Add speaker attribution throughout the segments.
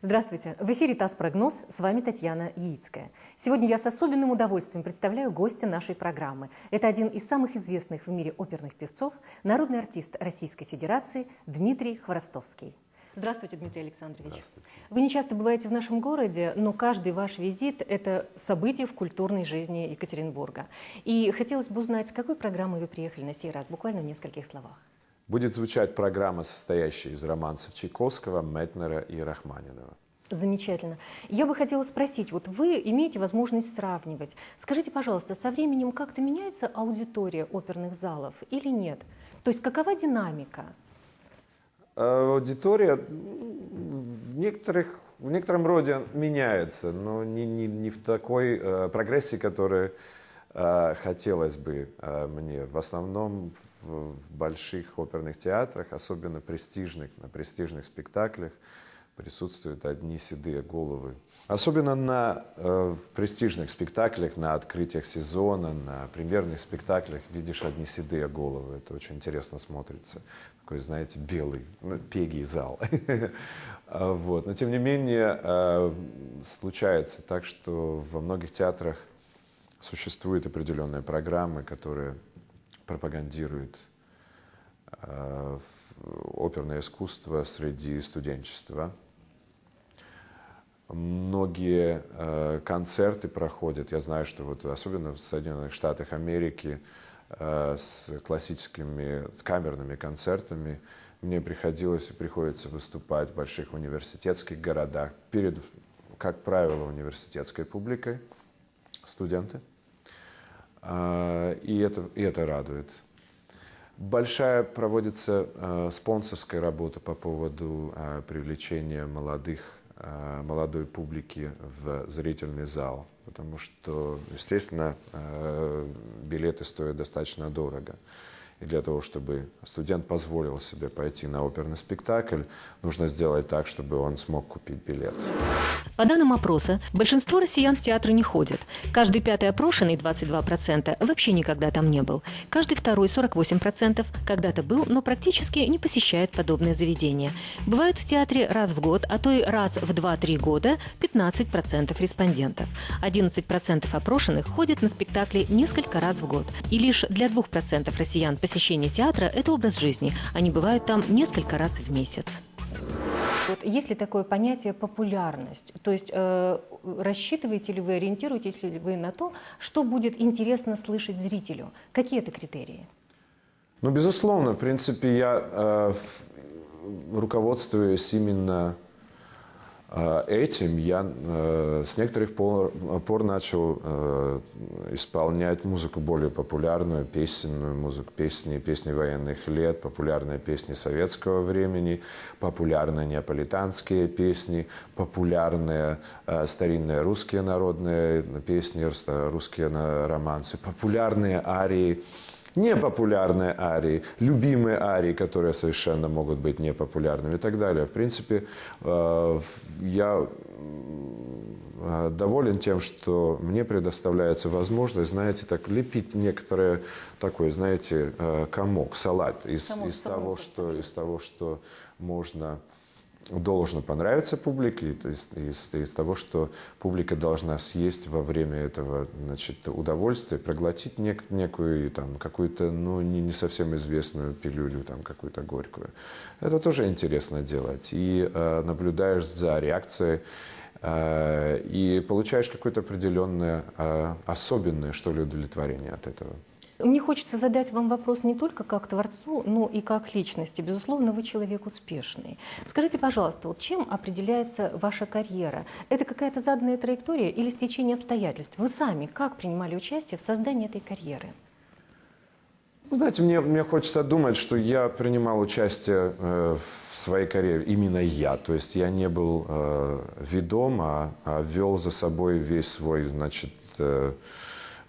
Speaker 1: Здравствуйте! В эфире ТАСС-прогноз, с вами Татьяна Яицкая. Сегодня я с особенным удовольствием представляю гостя нашей программы. Это один из самых известных в мире оперных певцов, народный артист Российской Федерации Дмитрий Хворостовский. Здравствуйте, Дмитрий Александрович.
Speaker 2: Здравствуйте.
Speaker 1: Вы не часто бываете в нашем городе, но каждый ваш визит – это событие в культурной жизни Екатеринбурга. И хотелось бы узнать, с какой программой вы приехали на сей раз, буквально в нескольких словах.
Speaker 2: Будет звучать программа, состоящая из романсов Чайковского, Метнера и Рахманинова.
Speaker 1: Замечательно. Я бы хотела спросить, вот вы имеете возможность сравнивать. Скажите, пожалуйста, со временем как-то меняется аудитория оперных залов или нет? То есть какова динамика?
Speaker 2: Аудитория в некотором роде меняется, но не в такой прогрессии, которая хотелось бы мне. В основном в больших оперных театрах, особенно на престижных спектаклях, присутствуют одни седые головы. Особенно в престижных спектаклях, на открытиях сезона, на премьерных спектаклях видишь одни седые головы. Это очень интересно смотрится. Такой, знаете, белый, пегий зал. Вот. Но тем не менее, случается так, что во многих театрах существуют определенные программы, которые пропагандируют оперное искусство среди студенчества. Многие концерты проходят. Я знаю, что вот особенно в Соединенных Штатах Америки с камерными концертами мне приходилось и приходится выступать в больших университетских городах перед, как правило, университетской публикой, студенты. И это радует. Большая проводится спонсорская работа по поводу привлечения молодой публики в зрительный зал, потому что, естественно, билеты стоят достаточно дорого. И для того, чтобы студент позволил себе пойти на оперный спектакль, нужно сделать так, чтобы он смог купить билет.
Speaker 1: По данным опроса, большинство россиян в театры не ходят. Каждый пятый опрошенный, 22%, вообще никогда там не был. Каждый второй, 48%, когда-то был, но практически не посещает подобные заведения. Бывают в театре раз в год, а то и раз в 2-3 года 15% респондентов. 11% опрошенных ходят на спектакли несколько раз в год. И лишь для 2% россиян посещение театра – это образ жизни. Они бывают там несколько раз в месяц. Вот есть ли такое понятие популярность? То есть рассчитываете ли вы, ориентируетесь ли вы на то, что будет интересно слышать зрителю? Какие это критерии?
Speaker 2: Ну, безусловно, в принципе, я руководствуюсь именно этим. Я с некоторых пор начал исполнять музыку более популярную, песенную музыку, песни военных лет, популярные песни советского времени, популярные неаполитанские песни, популярные старинные русские народные песни, русские романсы, популярные арии. Непопулярные арии, любимые арии, которые совершенно могут быть непопулярными и так далее. В принципе, я доволен тем, что мне предоставляется возможность, знаете, так лепить некоторые такой, знаете, комок, салат из того, что должно понравиться публике, из того, что публика должна съесть во время этого, значит, удовольствия, проглотить некую там какую-то, ну, не совсем известную пилюлю, там, какую-то горькую. Это тоже интересно делать. И наблюдаешь за реакцией, и получаешь какое-то определенное, особенное, что ли, удовлетворение от этого.
Speaker 1: Мне хочется задать вам вопрос не только как творцу, но и как личности. Безусловно, вы человек успешный. Скажите, пожалуйста, вот чем определяется ваша карьера? Это какая-то заданная траектория или стечение обстоятельств? Вы сами как принимали участие в создании этой карьеры?
Speaker 2: Знаете, мне хочется думать, что я принимал участие в своей карьере, именно я. То есть я не был ведом, а вел за собой весь свой, значит,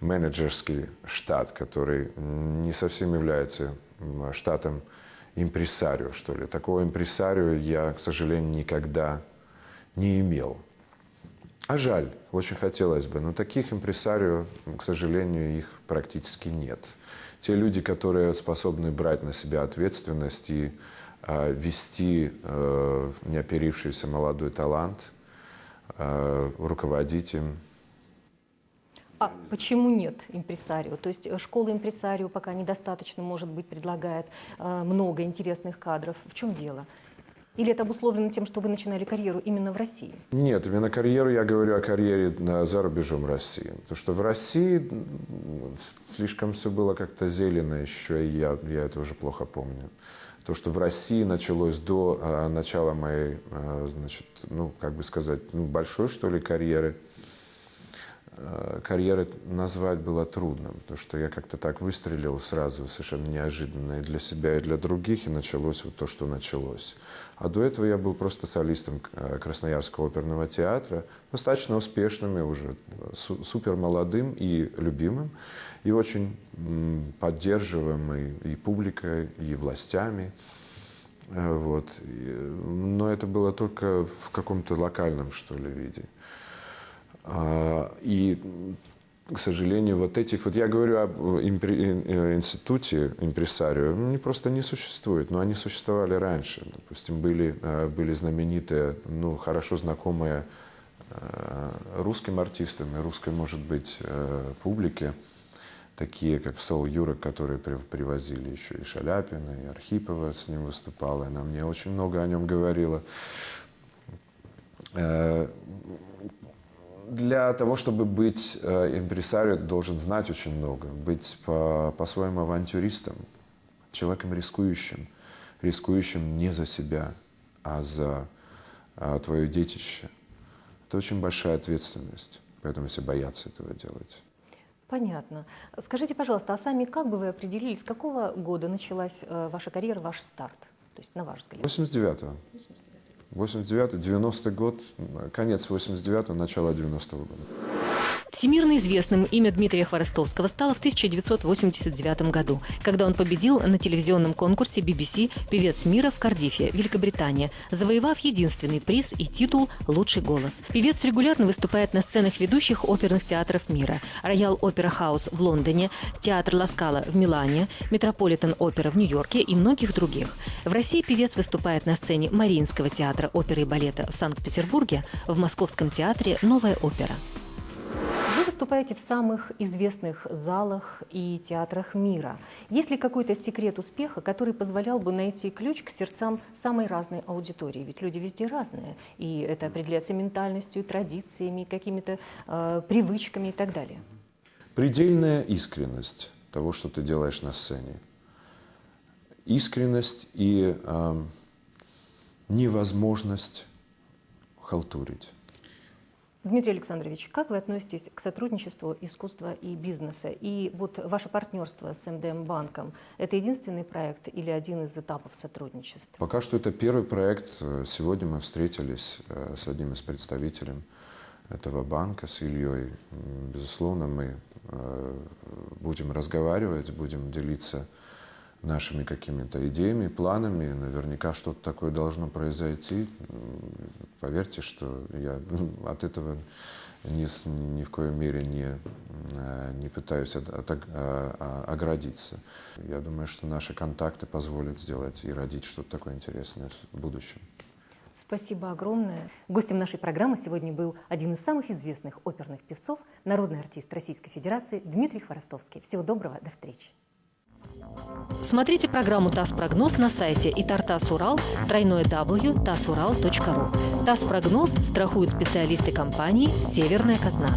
Speaker 2: менеджерский штат, который не совсем является штатом импресарио, что ли. Такого импресарио я, к сожалению, никогда не имел. А жаль, очень хотелось бы, но таких импресарио, к сожалению, их практически нет. Те люди, которые способны брать на себя ответственность и вести неоперившийся молодой талант, руководить им.
Speaker 1: А почему нет импресарио? То есть школа импресарио пока недостаточно, может быть, предлагает много интересных кадров. В чем дело? Или это обусловлено тем, что вы начинали карьеру именно в России?
Speaker 2: Нет, именно карьеру, я говорю о карьере за рубежом России. Потому что в России слишком все было как-то зелено еще, и я это уже плохо помню. То, что в России началось до начала моей, значит, ну, как бы сказать, ну, большой, что ли, карьеры. Карьеры назвать было трудно, потому что я как-то так выстрелил сразу, совершенно неожиданно и для себя, и для других, и началось вот то, что началось. А до этого я был просто солистом Красноярского оперного театра, достаточно успешным, и уже супер молодым и любимым, и очень поддерживаемый и публикой, и властями. Вот. Но это было только в каком-то локальном, что ли, виде. И, к сожалению, вот этих, вот я говорю об институте импресарио, они просто не существуют, но они существовали раньше. Допустим, были знаменитые, ну, хорошо знакомые русским артистам и русской, может быть, публике, такие как Сол Юрок, которые привозили еще и Шаляпина, и Архипова с ним выступала, она мне очень много о нем говорила. Для того, чтобы быть импресарио, должен знать очень много, быть по-своему авантюристом, человеком рискующим не за себя, а за твое детище. Это очень большая ответственность, поэтому все боятся этого делать.
Speaker 1: Понятно. Скажите, пожалуйста, а сами как бы вы определили, с какого года началась ваша карьера, ваш старт? То есть, на ваш взгляд?
Speaker 2: 89-го. 89-й, 90-й год, конец 89-го, начало 90-го года.
Speaker 1: Всемирно известным имя Дмитрия Хворостовского стало в 1989 году, когда он победил на телевизионном конкурсе BBC «Певец мира» в Кардифе, Великобритания, завоевав единственный приз и титул «Лучший голос». Певец регулярно выступает на сценах ведущих оперных театров мира: Роял Опера Хаус в Лондоне, Театр Ла Скала в Милане, Метрополитен Опера в Нью-Йорке и многих других. В России певец выступает на сцене Мариинского театра оперы и балета в Санкт-Петербурге, в Московском театре «Новая опера». Вы выступаете в самых известных залах и театрах мира. Есть ли какой-то секрет успеха, который позволял бы найти ключ к сердцам самой разной аудитории? Ведь люди везде разные, и это определяется ментальностью, традициями, какими-то привычками и так далее.
Speaker 2: Предельная искренность того, что ты делаешь на сцене. Искренность и невозможность халтурить.
Speaker 1: Дмитрий Александрович, как вы относитесь к сотрудничеству искусства и бизнеса? И вот ваше партнерство с МДМ-банком – это единственный проект или один из этапов сотрудничества?
Speaker 2: Пока что это первый проект. Сегодня мы встретились с одним из представителей этого банка, с Ильей. Безусловно, мы будем разговаривать, будем делиться нашими какими-то идеями, планами. Наверняка что-то такое должно произойти. Поверьте, что я от этого ни в коей мере не пытаюсь оградиться. Я думаю, что наши контакты позволят сделать и родить что-то такое интересное в будущем.
Speaker 1: Спасибо огромное. Гостем нашей программы сегодня был один из самых известных оперных певцов, народный артист Российской Федерации Дмитрий Хворостовский. Всего доброго, до встречи. Смотрите программу «ТАСС-прогноз» на сайте итар-тасс-урал, www.tassural.ru. «ТАСС-прогноз» страхуют специалисты компании «Северная казна».